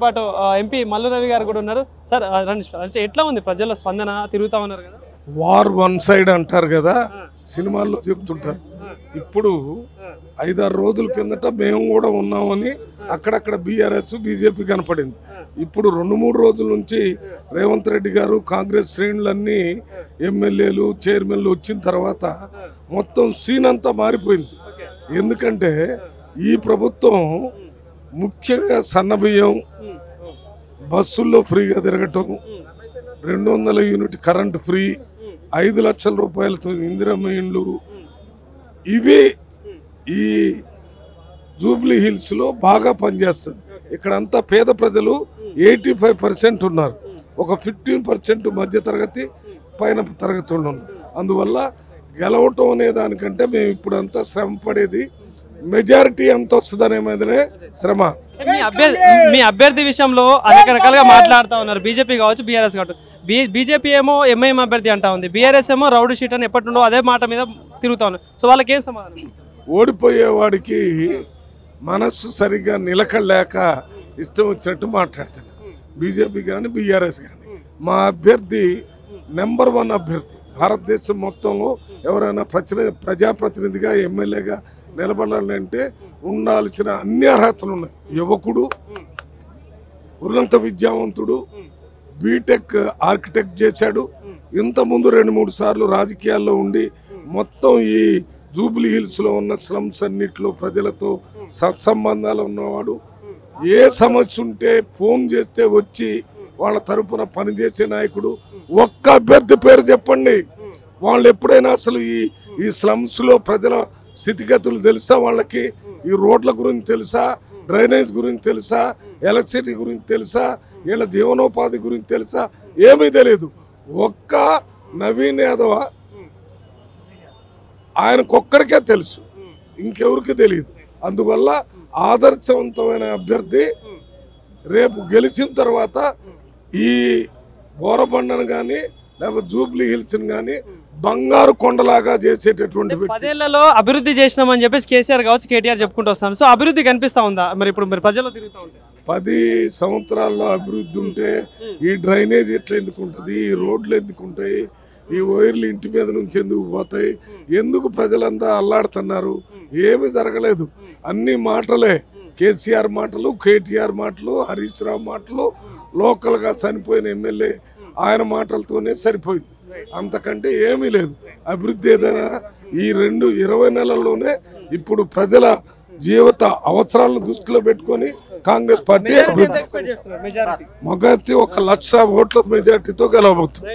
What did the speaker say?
పాటు ఎంపీ మల్లు రవి గారు కూడా ఉన్నారు. సార్ రండి, ఎట్లా ఉంది ప్రజల స్పందన? తిరుగుతా ఉన్నారు కదా, వార్ వన్ సైడ్ అంటారు కదా, సినిమాల్లో చెప్తుంటారు. ఇప్పుడు 5-6 రోజుల కిందట మేము కూడా ఉన్నామని అక్కడక్కడ బీఆర్ఎస్ బీజేపీ కనపడింది. ఇప్పుడు 2-3 రోజుల నుంచి రేవంత్ రెడ్డి గారు కాంగ్రెస్ శ్రేణులన్నీ ఎమ్మెల్యేలు చైర్మన్లు వచ్చిన తర్వాత మొత్తం సీన్ అంతా మారిపోయింది. ఎందుకంటే ఈ ప్రభుత్వం ముఖ్యంగా సన్నబియ్యం, బస్సుల్లో ఫ్రీగా తిరగటం, 200 యూనిట్ కరెంటు ఫ్రీ, 5 లక్షల రూపాయలతో ఇందిరమ్మ ఇండ్లు, ఇవి ఈ జూబ్లీ హిల్స్లో బాగా పనిచేస్తుంది. ఇక్కడంతా పేద ప్రజలు 85% ఉన్నారు. ఒక 15% మధ్య తరగతి పైన తరగతి ఉన్నారు. అందువల్ల గెలవటం అనే దానికంటే మేము ఇప్పుడు అంతా శ్రమ పడేది మెజారిటీ ఎంత వస్తుందనే మీదనే శ్రమ. మీ అభ్యర్థి విషయంలో అనేక రకాలుగా మాట్లాడుతూ ఉన్నారు, బీజేపీ కావచ్చు బీఆర్ఎస్ కావచ్చు. బీజేపీ ఏమో ఎంఐఎం అభ్యర్థి అంటా ఉంది, బీఆర్ఎస్ ఏమో రౌడీ షీట్ అని ఎప్పటి నుండో అదే మాట మీద తిరుగుతా ఉన్నారు. సో వాళ్ళకి ఏం సమాధానం? ఓడిపోయేవాడికి మనస్సు సరిగ్గా నిలకడలేక ఇష్టం వచ్చినట్టు మాట్లాడతాను. బీజేపీ కానీ బీఆర్ఎస్ కానీ మా అభ్యర్థి నెంబర్ 1 అభ్యర్థి. భారతదేశం మొత్తంలో ఎవరైనా ప్రజాప్రతినిధిగా ఎమ్మెల్యేగా నిలబడాలంటే ఉండాల్సిన అన్ని అర్హతలు ఉన్నాయి. యువకుడు, ఉన్నత విద్యావంతుడు, బీటెక్ ఆర్కిటెక్ట్ చేశాడు, ఇంతకుముందు 2-3 సార్లు రాజకీయాల్లో ఉండి మొత్తం ఈ జూబ్లీ హిల్స్లో ఉన్న స్లమ్స్ అన్నిట్లో ప్రజలతో సత్సంబంధాలు ఉన్నవాడు. ఏ సమస్య ఉంటే ఫోన్ చేస్తే వచ్చి వాళ్ళ తరపున పనిచేసే నాయకుడు. ఒక్క అభ్యర్థి పేరు చెప్పండి, వాళ్ళు ఎప్పుడైనా అసలు ఈ స్లమ్స్లో ప్రజల స్థితిగతులు తెలుసా వాళ్ళకి? ఈ రోడ్ల గురించి తెలుసా? డ్రైనేజ్ గురించి తెలుసా? ఎలక్ట్రిసిటీ గురించి తెలుసా? వీళ్ళ జీవనోపాధి గురించి తెలుసా? ఏమీ తెలియదు. ఒక్క నవీన్ యాదవ్ ఆయనకొక్కడికే తెలుసు, ఇంకెవరికి తెలియదు. అందువల్ల ఆదర్శవంతమైన అభ్యర్థి రేపు గెలిచిన తర్వాత ఈ బోరబండను కానీ లేకపోతే జూబ్లీ హిల్స్ని కానీ బంగారు కొండలాగా చేసేటటువంటి 10 ఏళ్లలో అభివృద్ధి చేసినామని చెప్పేసి కేసీఆర్ కావచ్చు కేటీఆర్ చెప్పుకుంటూ వస్తాను. సో అభివృద్ధి కనిపిస్తా ఉందా మరి ఇప్పుడు మీరు ప్రజల్లో తిరుగుతూ ఉంటారు? 10 సంవత్సరాల్లో అభివృద్ధి ఉంటే ఈ డ్రైనేజ్ ఎట్లా ఎందుకు ఉంటుంది? ఈ రోడ్లు ఎందుకు ఉంటాయి? ఈ వైర్లు ఇంటి మీద నుంచి ఎందుకు పోతాయి? ఎందుకు ప్రజలంతా అల్లాడుతున్నారు? ఏమీ జరగలేదు. అన్ని మాటలే, కేసీఆర్ మాటలు, కేటీఆర్ మాటలు, హరీష్ రావు మాటలు, లోకల్గా చనిపోయిన ఎమ్మెల్యే ఆయన మాటలతోనే సరిపోయింది. అంతకంటే ఏమీ లేదు. అభివృద్ధి ఏదైనా ఈ 20 నెలల్లోనే ఇప్పుడు ప్రజల జీవిత అవసరాలను దృష్టిలో పెట్టుకొని కాంగ్రెస్ పార్టీ అభివృద్ధి మెజారిటీ 1,00,000 ఓట్ల మెజారిటీతో గెలవబోతుంది.